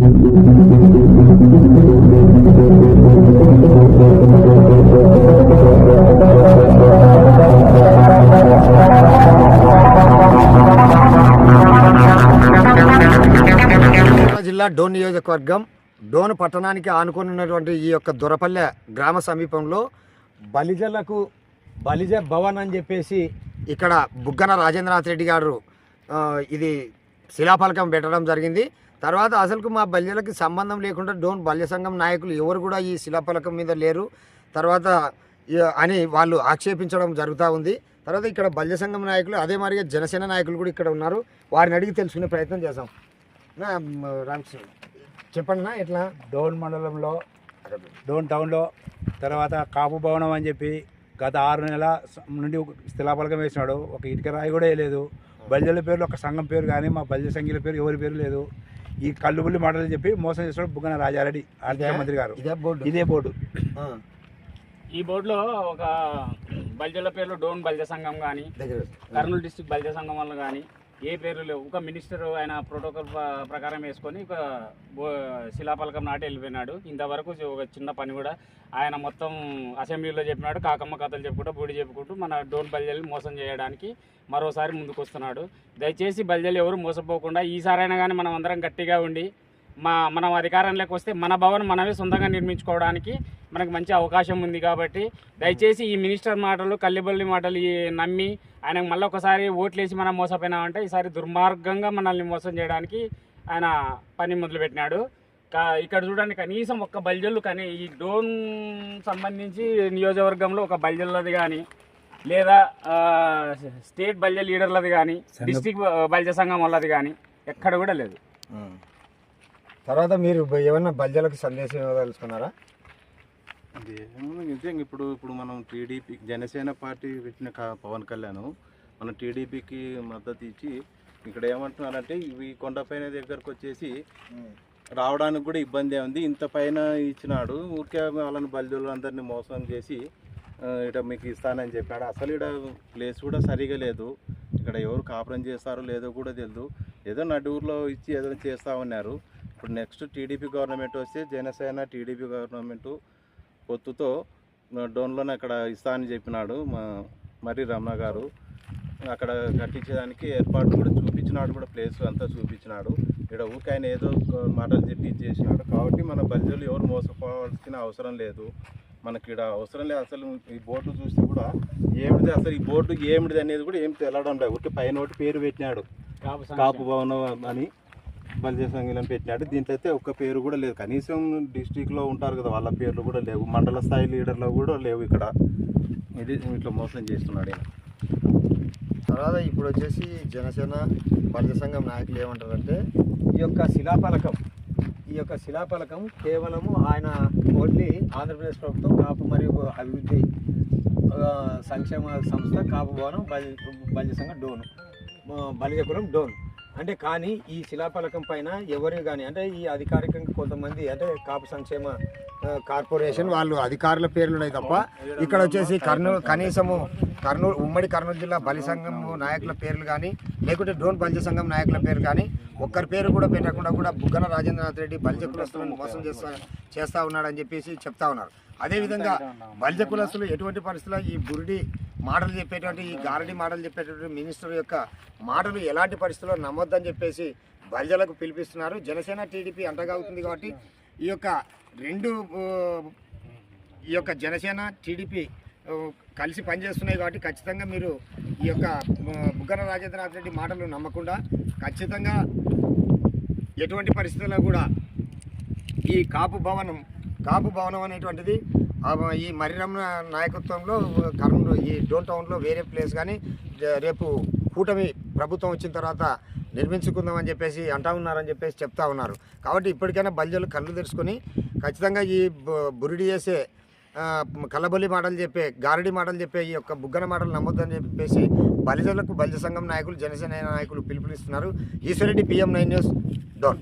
జిల్లా డోన్ నియోజకవర్గం డోన్ పట్టణానికి ఆనుకొని ఉన్నటువంటి ఈ యొక్క దొరపల్లె గ్రామ సమీపంలో బలిజ భవన్ అని చెప్పేసి ఇక్కడ బుగ్గన రాజేంద్రనాథ్ రెడ్డి గారు ఇది శిలాఫలకం పెట్టడం జరిగింది. తర్వాత అసలుకు మా బల్యలకి సంబంధం లేకుండా డోన్ బల్య సంఘం నాయకులు ఎవరు కూడా ఈ శిలాఫలకం మీద లేరు తర్వాత అని వాళ్ళు ఆక్షేపించడం జరుగుతూ ఉంది. తర్వాత ఇక్కడ బల్య సంఘం నాయకులు అదే మాదిరిగా జనసేన నాయకులు కూడా ఇక్కడ ఉన్నారు. వారిని అడిగి తెలుసుకునే ప్రయత్నం చేద్దాం. రామకృష్ణ చెప్పండి ఎట్లా డోన్ మండలంలో డోన్ టౌన్లో తర్వాత కాపు భవనం అని చెప్పి గత 6 నెలల నుండి శిలాఫలకం వేసినాడు. ఒక ఇటుక రాయి కూడా వేయలేదు. బల్జల పేర్లు ఒక సంఘం పేరు కానీ మా బల్జ సంఘీల పేరు ఎవరి పేరు లేదు. ఈ కల్లుబుల్లి మాటలు చెప్పి మోసం చేస్తున్నాడు బుగ్గన రాజారెడ్డి ఆర్థిక మంత్రి గారు. ఇదే బోర్డు. ఈ బోర్డులో ఒక బల్జల పేర్లు డోన్ బల్జ సంఘం కానీ కర్నూలు డిస్టిక్ బల్జ సంఘం వల్ల కానీ ఏ పేరు లేవు. ఒక మినిస్టర్ ఆయన ప్రోటోకాల్ ప్రకారం వేసుకొని ఒక శిలాఫలకం నాటి వెళ్ళిపోయినాడు. ఇంతవరకు ఒక చిన్న పని కూడా ఆయన మొత్తం అసెంబ్లీలో చెప్పినాడు. కాకమ్మ కథలు చెప్పుకుంటూ బూడి చెప్పుకుంటూ మన డోన్ బల్జల్ని మోసం చేయడానికి మరోసారి ముందుకు వస్తున్నాడు. దయచేసి బల్జలు ఎవరు మోసపోకుండా ఈసారైనా కానీ మనం అందరం గట్టిగా ఉండి మనం అధికారంలోకి వస్తే మన భవన్ మనమే సొంతంగా నిర్మించుకోవడానికి మనకు మంచి అవకాశం ఉంది. కాబట్టి దయచేసి ఈ మినిస్టర్ మాటలు కల్లిబల్లి మాటలు నమ్మి ఆయనకు మళ్ళీ ఒకసారి ఓట్లేసి మనం మోసపోయినామంటే ఈసారి దుర్మార్గంగా మనల్ని మోసం చేయడానికి ఆయన పని మొదలుపెట్టినాడు. ఇక్కడ చూడండి కనీసం ఒక్క బల్జల్లు కానీ ఈ డోన్ సంబంధించి నియోజకవర్గంలో ఒక బల్జల్లది కానీ లేదా స్టేట్ బల్జ లీడర్లది కానీ డిస్టిక్ బల్జ సంఘం వాళ్ళది కానీ ఎక్కడ కూడా లేదు. తర్వాత మీరు ఏమన్నా బల్జలకు సందేశం ఇవ్వదలుచుకున్నారా? ఇప్పుడు మనం టీడీపీ జనసేన పార్టీ పెట్టిన పవన్ కళ్యాణ్ మనం టీడీపీకి మద్దతు ఇచ్చి ఇక్కడ ఏమంటున్నారంటే ఇవి కొండపైన దగ్గరకు వచ్చేసి రావడానికి కూడా ఇబ్బంది ఉంది. ఇంత పైన ఇచ్చినాడు ఊరికే వాళ్ళని బల్జులు అందరినీ మోసం చేసి ఇక్కడ మీకు ఇస్తానని చెప్పాడు. అసలు ఇక్కడ ప్లేస్ కూడా సరిగా లేదు. ఇక్కడ ఎవరు కాపురం చేస్తారో లేదో కూడా తెలియదు. ఏదో నడువులో ఇచ్చి ఏదో చేస్తూ ఉన్నారు. ఇప్పుడు నెక్స్ట్ టీడీపీ గవర్నమెంట్ వస్తే జనసేన టీడీపీ గవర్నమెంట్ పొత్తుతో డోన్లోనే అక్కడ ఇస్తా అని చెప్పినాడు మర్రి రమణ గారు. అక్కడ కట్టించేదానికి ఏర్పాట్లు కూడా చూపించినాడు, కూడా ప్లేస్ అంతా చూపించినాడు. ఇక్కడ ఊరికి ఆయన ఏదో మాటలు చెప్పి చేసినాడు. కాబట్టి మన బల్జలు ఎవరు మోసపోవాల్సిన అవసరం లేదు. మనకి ఇక్కడ అవసరం లేదు. అసలు ఈ బోర్డు చూస్తే కూడా ఏమిటిది అసలు ఈ బోర్డు ఏమిటిది అనేది కూడా ఏం తెలడం లేదు. ఊరికి పైన ఒకటి పేరు పెట్టినాడు కాపు భవనం అని బల్జ సంఘీలను పెట్టినాడు. దీంట్లో అయితే ఒక్క పేరు కూడా లేదు. కనీసం డిస్టిక్లో ఉంటారు కదా వాళ్ళ పేర్లు కూడా లేవు. మండల స్థాయి లీడర్లు కూడా లేవు. ఇక్కడ ఇది ఇట్లా మోసం చేస్తున్నాడు. తర్వాత ఇప్పుడు వచ్చేసి జనసేన బల్జ సంఘం నాయకులు ఏమంటారంటే ఈ యొక్క శిలాఫలకం కేవలము ఆయన ఓన్లీ ఆంధ్రప్రదేశ్ ప్రభుత్వం కాపు మరియు అభివృద్ధి సంక్షేమ సంస్థ కాపు భవనం బల్జ సంఘం డోన్ బలిజపురం డోన్ అంటే కానీ ఈ శిలాఫలకం పైన ఎవరు కానీ అంటే ఈ అధికారికంగా కొంతమంది అంటే కాపు సంక్షేమ కార్పొరేషన్ వాళ్ళు అధికారుల పేర్లు ఉన్నాయి తప్ప ఇక్కడ వచ్చేసి ఉమ్మడి కర్నూలు జిల్లా బలి సంఘం నాయకుల పేర్లు కానీ లేకుంటే డోన్ బల్జ సంఘం నాయకుల పేరు కానీ ఒక్కరి పేరు కూడా పెట్టకుండా కూడా బుగ్గన రాజేంద్రనాథ్ రెడ్డి బల్జ కులస్తులను మోసం చేస్తూ ఉన్నాడని చెప్పేసి చెప్తా ఉన్నారు. అదేవిధంగా బల్జ కులస్తులు ఎటువంటి పరిస్థితుల్లో ఈ బురిడి మాటలు చెప్పేటువంటి ఈ గారడి మాటలు చెప్పేటువంటి మినిస్టర్ యొక్క మాటలు ఎలాంటి పరిస్థితుల్లో నమ్మొద్దని చెప్పేసి బల్జలకు పిలిపిస్తున్నారు. జనసేన టీడీపీ అంటగావుతుంది కాబట్టి ఈ యొక్క జనసేన టీడీపీ కలిసి పనిచేస్తున్నాయి కాబట్టి ఖచ్చితంగా మీరు ఈ యొక్క బుగ్గన రాజేంద్రనాథ్ రెడ్డి మాటలు నమ్మకుండా ఖచ్చితంగా ఎటువంటి పరిస్థితుల్లో కూడా ఈ కాపు భవనం అనేటువంటిది ఈ మర్రిరమణ నాయకత్వంలో కర్నూలు ఈ డోన్ టౌన్లో వేరే ప్లేస్ కానీ రేపు కూటమి ప్రభుత్వం వచ్చిన తర్వాత నిర్మించుకుందామని చెప్పేసి అంటా ఉన్నారని చెప్పేసి చెప్తా ఉన్నారు. కాబట్టి ఇప్పటికైనా బల్జలు కళ్ళు తెరుచుకొని ఖచ్చితంగా ఈ బురిడి చేసే కల్లబొల్లి మాటలు చెప్పే గారడి మాటలు చెప్పే ఈ యొక్క బుగ్గన మాటలు నమ్మొద్దని చెప్పేసి బలిజలకు బల్జ సంఘం నాయకులు జనసేన నాయకులు పిలుపునిస్తున్నారు. Eswar Reddy PM9 news Dhone.